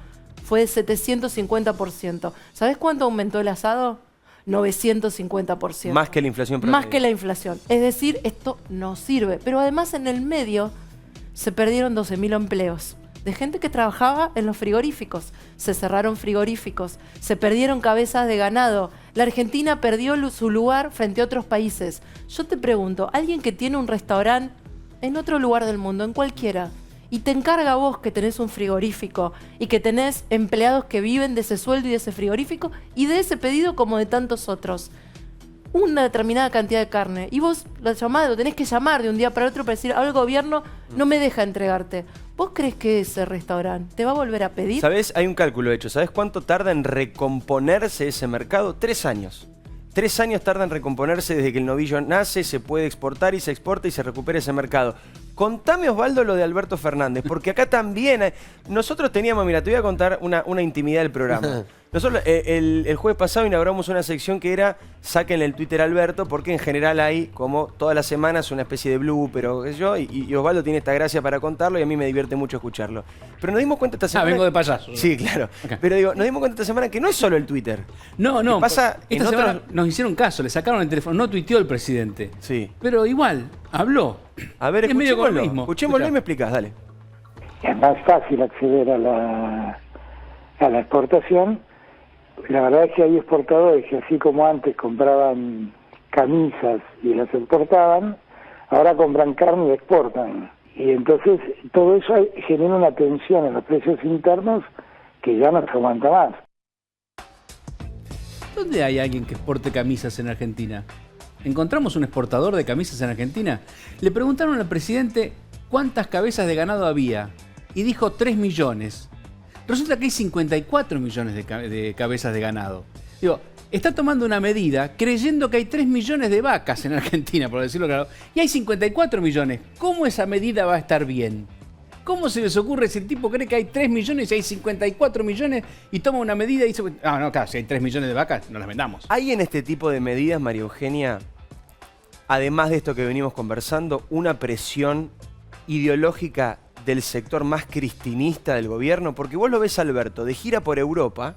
fue de 750%. ¿Sabés cuánto aumentó el asado? 950%. Más que la inflación promedio. Más que la inflación. Es decir, esto no sirve. Pero además en el medio se perdieron 12.000 empleos de gente que trabajaba en los frigoríficos. Se cerraron frigoríficos, se perdieron cabezas de ganado. La Argentina perdió su lugar frente a otros países. Yo te pregunto, alguien que tiene un restaurante en otro lugar del mundo, en cualquiera, y te encarga a vos que tenés un frigorífico y que tenés empleados que viven de ese sueldo y de ese frigorífico y de ese pedido como de tantos otros. Una determinada cantidad de carne. Y vos lo tenés que llamar de un día para otro para decir, ahora el gobierno no me deja entregarte. ¿Vos crees que ese restaurante te va a volver a pedir? ¿Sabés? Hay un cálculo hecho. ¿Sabés cuánto tarda en recomponerse ese mercado? 3 años. 3 años tarda en recomponerse desde que el novillo nace, se puede exportar y se exporta y se recupera ese mercado. Contame, Osvaldo, lo de Alberto Fernández, porque acá también nosotros teníamos, mira, te voy a contar una intimidad del programa. Nosotros el jueves pasado inauguramos una sección que era sáquenle el Twitter a Alberto, porque en general hay, como todas las semanas, una especie de blue, pero qué sé yo, y Osvaldo tiene esta gracia para contarlo y a mí me divierte mucho escucharlo. Pero nos dimos cuenta esta semana... vengo de payaso. Sí, claro. Okay. Pero digo, nos dimos cuenta esta semana que no es solo el Twitter. No. Pasa esta semana nos hicieron caso, le sacaron el teléfono, no tuiteó el presidente. Sí. Pero igual, habló. A ver, escuchémoslo y me explicás, dale. Es más fácil acceder a la exportación. La verdad es que hay exportadores que así como antes compraban camisas y las exportaban, ahora compran carne y exportan. Y entonces todo eso genera una tensión en los precios internos que ya no se aguanta más. ¿Dónde hay alguien que exporte camisas en Argentina? ¿Encontramos un exportador de camisas en Argentina? Le preguntaron al presidente cuántas cabezas de ganado había y dijo 3 millones. Resulta que hay 54 millones de cabezas de ganado. Digo, está tomando una medida creyendo que hay 3 millones de vacas en Argentina, por decirlo claro, y hay 54 millones. ¿Cómo esa medida va a estar bien? ¿Cómo se les ocurre si el tipo cree que hay 3 millones y hay 54 millones y toma una medida y dice, no, claro, si hay 3 millones de vacas, no las vendamos? ¿Hay en este tipo de medidas, María Eugenia, además de esto que venimos conversando, una presión ideológica del sector más cristinista del gobierno? Porque vos lo ves a Alberto de gira por Europa,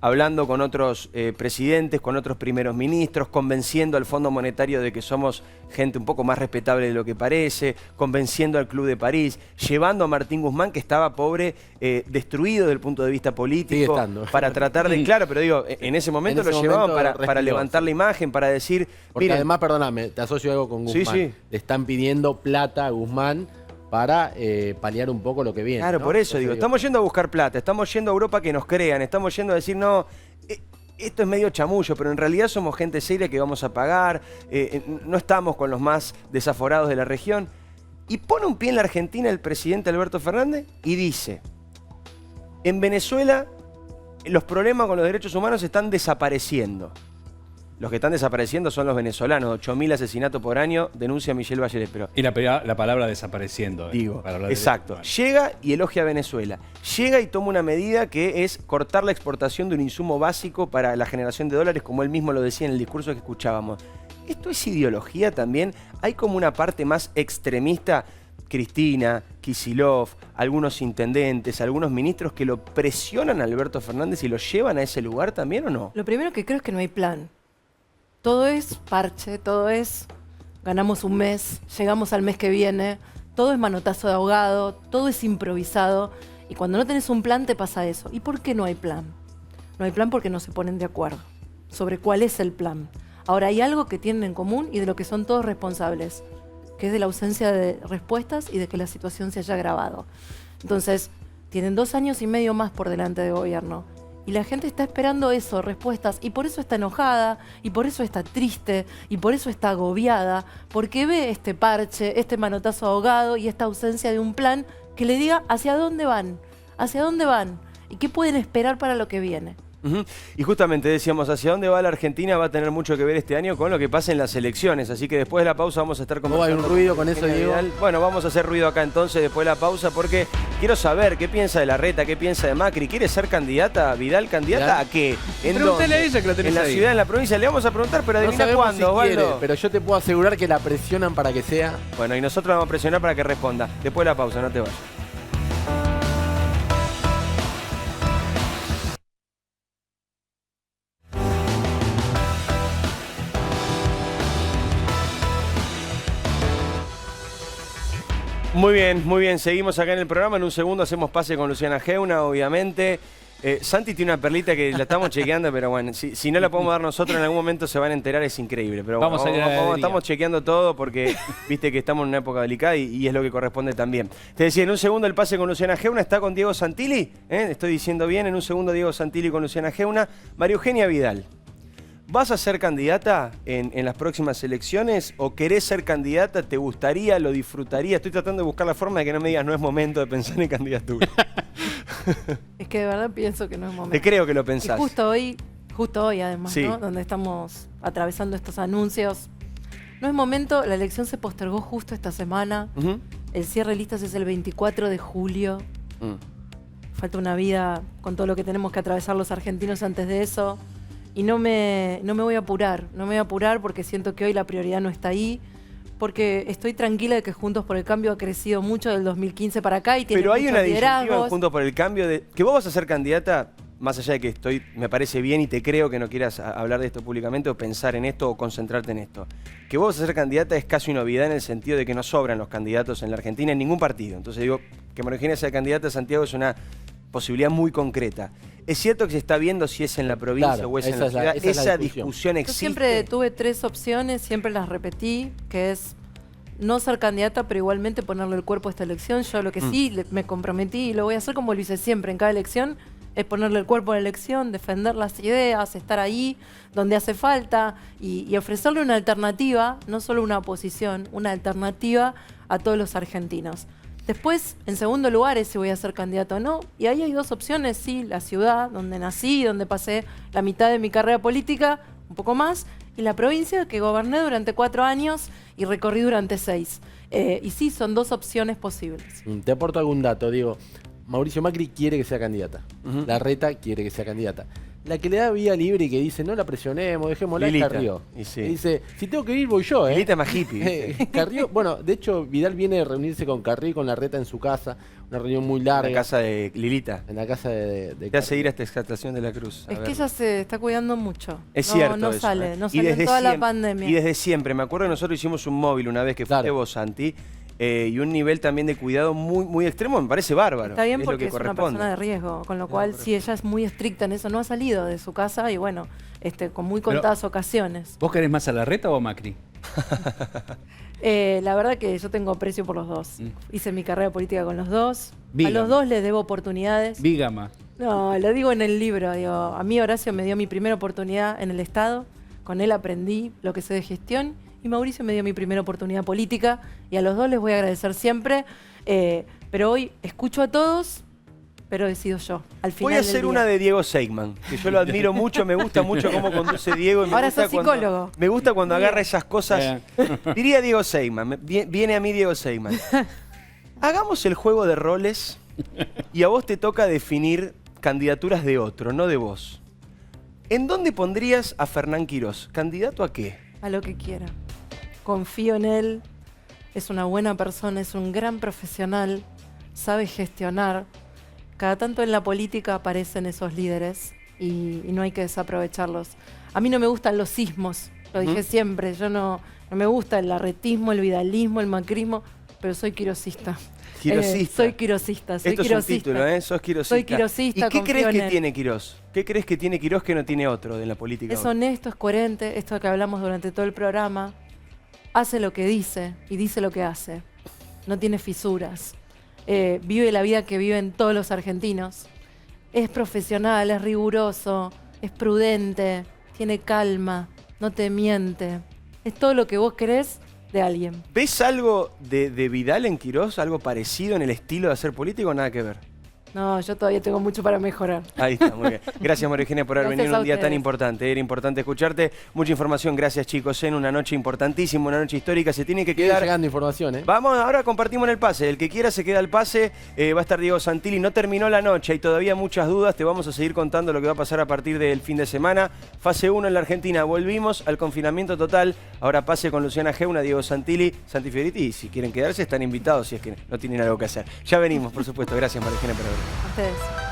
hablando con otros presidentes, con otros primeros ministros, convenciendo al Fondo Monetario de que somos gente un poco más respetable de lo que parece, convenciendo al Club de París, llevando a Martín Guzmán, que estaba pobre, destruido desde el punto de vista político, para tratar de... Claro, pero digo, en ese momento lo llevaban para levantar la imagen, para decir... Porque miren, además, perdóname, te asocio algo con Guzmán. Sí. Le están pidiendo plata a Guzmán para paliar un poco lo que viene. Claro, ¿no? Por eso digo, estamos yendo a buscar plata, estamos yendo a Europa que nos crean, estamos yendo a decir, no, esto es medio chamullo, pero en realidad somos gente seria que vamos a pagar, no estamos con los más desaforados de la región. Y pone un pie en la Argentina el presidente Alberto Fernández y dice, en Venezuela los problemas con los derechos humanos están desapareciendo. Los que están desapareciendo son los venezolanos. 8.000 asesinatos por año, denuncia Michelle Bachelet. Pero, y la palabra desapareciendo. Digo, exacto. Llega y elogia a Venezuela. Llega y toma una medida que es cortar la exportación de un insumo básico para la generación de dólares, como él mismo lo decía en el discurso que escuchábamos. ¿Esto es ideología también? ¿Hay como una parte más extremista? Cristina, Kicillof, algunos intendentes, algunos ministros que lo presionan a Alberto Fernández y lo llevan a ese lugar también, ¿o no? Lo primero que creo es que no hay plan. Todo es parche, todo es ganamos un mes, llegamos al mes que viene, todo es manotazo de ahogado, todo es improvisado y cuando no tenés un plan te pasa eso. ¿Y por qué no hay plan? No hay plan porque no se ponen de acuerdo sobre cuál es el plan. Ahora hay algo que tienen en común y de lo que son todos responsables, que es de la ausencia de respuestas y de que la situación se haya agravado. Entonces, tienen 2 años y medio más por delante de gobierno. Y la gente está esperando eso, respuestas, y por eso está enojada, y por eso está triste, y por eso está agobiada, porque ve este parche, este manotazo ahogado y esta ausencia de un plan que le diga hacia dónde van, y qué pueden esperar para lo que viene. Y justamente decíamos, hacia dónde va la Argentina va a tener mucho que ver este año con lo que pasa en las elecciones, así que después de la pausa vamos a estar conversando. ¿No hay un ruido con eso, Diego? Bueno, vamos a hacer ruido acá entonces después de la pausa porque quiero saber qué piensa de Larreta, qué piensa de Macri. ¿Quiere ser candidata, Vidal, candidata a qué? ¿En dónde? Pregúntale a ella que la tenés en la ahí. ciudad, en la provincia. Le vamos a preguntar, pero adivina cuándo, Osvaldo. Pero yo te puedo asegurar que la presionan para que sea... Bueno, y nosotros la vamos a presionar para que responda. Después de la pausa, no te vayas. Muy bien, seguimos acá en el programa. En un segundo hacemos pase con Luciana Geuna, obviamente. Santi tiene una perlita que la estamos chequeando, pero bueno, si no la podemos dar nosotros, en algún momento se van a enterar, es increíble. Pero bueno, estamos chequeando todo porque viste que estamos en una época delicada y es lo que corresponde también. Te decía, en un segundo el pase con Luciana Geuna está con Diego Santilli. Estoy diciendo bien, en un segundo Diego Santilli con Luciana Geuna. María Eugenia Vidal, ¿vas a ser candidata en las próximas elecciones o querés ser candidata? ¿Te gustaría? ¿Lo disfrutaría? Estoy tratando de buscar la forma de que no me digas no es momento de pensar en candidatura. Es que de verdad pienso que no es momento. Te creo que lo pensás. Y justo hoy además, sí, ¿no? Donde estamos atravesando estos anuncios. No es momento, la elección se postergó justo esta semana. El cierre de listas es el 24 de julio. Falta una vida con todo lo que tenemos que atravesar los argentinos antes de eso. Y no me voy a apurar, porque siento que hoy la prioridad no está ahí, porque estoy tranquila de que Juntos por el Cambio ha crecido mucho del 2015 para acá y tiene muchos liderazgos. Pero hay una disyuntiva en Juntos por el Cambio de que vos vas a ser candidata, más allá de que me parece bien y te creo que no quieras hablar de esto públicamente o pensar en esto o concentrarte en esto. Que vos vas a ser candidata es casi una obviedad en el sentido de que no sobran los candidatos en la Argentina en ningún partido. Entonces digo, que María Eugenia sea candidata a Santiago es una posibilidad muy concreta. Es cierto que se está viendo si es en la provincia o es en la ciudad. Esa discusión existe. Yo siempre tuve 3 opciones, siempre las repetí, que es no ser candidata, pero igualmente ponerle el cuerpo a esta elección. Yo lo que sí me comprometí y lo voy a hacer como lo hice siempre en cada elección, es ponerle el cuerpo a la elección, defender las ideas, estar ahí donde hace falta y ofrecerle una alternativa, no solo una oposición, una alternativa a todos los argentinos. Después, en segundo lugar, es si voy a ser candidato o no. Y ahí hay 2 opciones, sí, la ciudad, donde nací, donde pasé la mitad de mi carrera política, un poco más, y la provincia, que goberné durante 4 años y recorrí durante 6. Y sí, son 2 opciones posibles. Te aporto algún dato, digo. Mauricio Macri quiere que sea candidata. Larreta quiere que sea candidata. La que le da vía libre y que dice, no la presionemos, dejémosla, es Carrió. Y dice, si tengo que ir, voy yo. Lilita es más hippie. Carrió, bueno, de hecho, Vidal viene a reunirse con Carrió y con Larreta en su casa. Una reunión muy larga. En la casa de Lilita. En la casa de Te hace ir a esta exaltación de la Cruz. Es que ella se está cuidando mucho. Es cierto. No eso, sale en toda la pandemia. Y desde siempre. Me acuerdo que nosotros hicimos un móvil una vez que fuiste vos, Santi. Y un nivel también de cuidado muy extremo, me parece bárbaro. Está bien porque es una persona de riesgo, con lo cual si ella es muy estricta en eso, no ha salido de su casa y bueno, con muy contadas ocasiones. ¿Vos querés más a Larreta o a Macri? La verdad que yo tengo aprecio por los dos. Hice mi carrera política con los dos. Bígama. A los dos les debo oportunidades. Bígama. No, lo digo en el libro. Digo, a mí Horacio me dio mi primera oportunidad en el Estado. Con él aprendí lo que sé de gestión. Y Mauricio me dio mi primera oportunidad política y a los dos les voy a agradecer siempre, pero hoy escucho a todos, pero decido yo, al final voy a hacer una de Diego Seigman, que yo lo admiro mucho, me gusta mucho cómo conduce Diego. Y ahora sos psicólogo. Me gusta cuando agarra esas cosas. Diría Diego Seigman, viene a mí Diego Seigman. Hagamos el juego de roles y a vos te toca definir candidaturas de otro, no de vos. ¿En dónde pondrías a Fernán Quirós? ¿Candidato a qué? A lo que quiera. Confío en él, es una buena persona, es un gran profesional, sabe gestionar. Cada tanto en la política aparecen esos líderes y no hay que desaprovecharlos. A mí no me gustan los sismos, lo dije siempre, yo no me gusta el larretismo, el vidalismo, el macrismo, pero soy quirosista. Soy quirosista, soy Esto quirosista. Es un título, sos quirosista. Soy quirosista. ¿Y qué crees que tiene Quirós? ¿Qué crees que tiene Quirós que no tiene otro de la política? Es honesto, es coherente, esto que hablamos durante todo el programa. Hace lo que dice y dice lo que hace. No tiene fisuras. Vive la vida que viven todos los argentinos. Es profesional, es riguroso, es prudente, tiene calma, no te miente. Es todo lo que vos querés de alguien. ¿Ves algo de Vidal en Quirós? ¿Algo parecido en el estilo de hacer político o nada que ver? No, yo todavía tengo mucho para mejorar. Ahí está, muy bien. Gracias, María Eugenia, por haber venido en un día tan importante. Era importante escucharte. Mucha información, gracias, chicos. En una noche importantísima, una noche histórica. Se tiene que quedar... llegando información, Vamos, ahora compartimos en el pase. El que quiera se queda al pase. Va a estar Diego Santilli. No terminó la noche, hay todavía muchas dudas. Te vamos a seguir contando lo que va a pasar a partir del fin de semana. Fase 1 en la Argentina. Volvimos al confinamiento total. Ahora pase con Luciana Geuna, Diego Santilli, Santi Fioriti. Y si quieren quedarse, están invitados si es que no tienen algo que hacer. Ya venimos, por supuesto. Gracias, María Eugenia, por haber venido. A ustedes.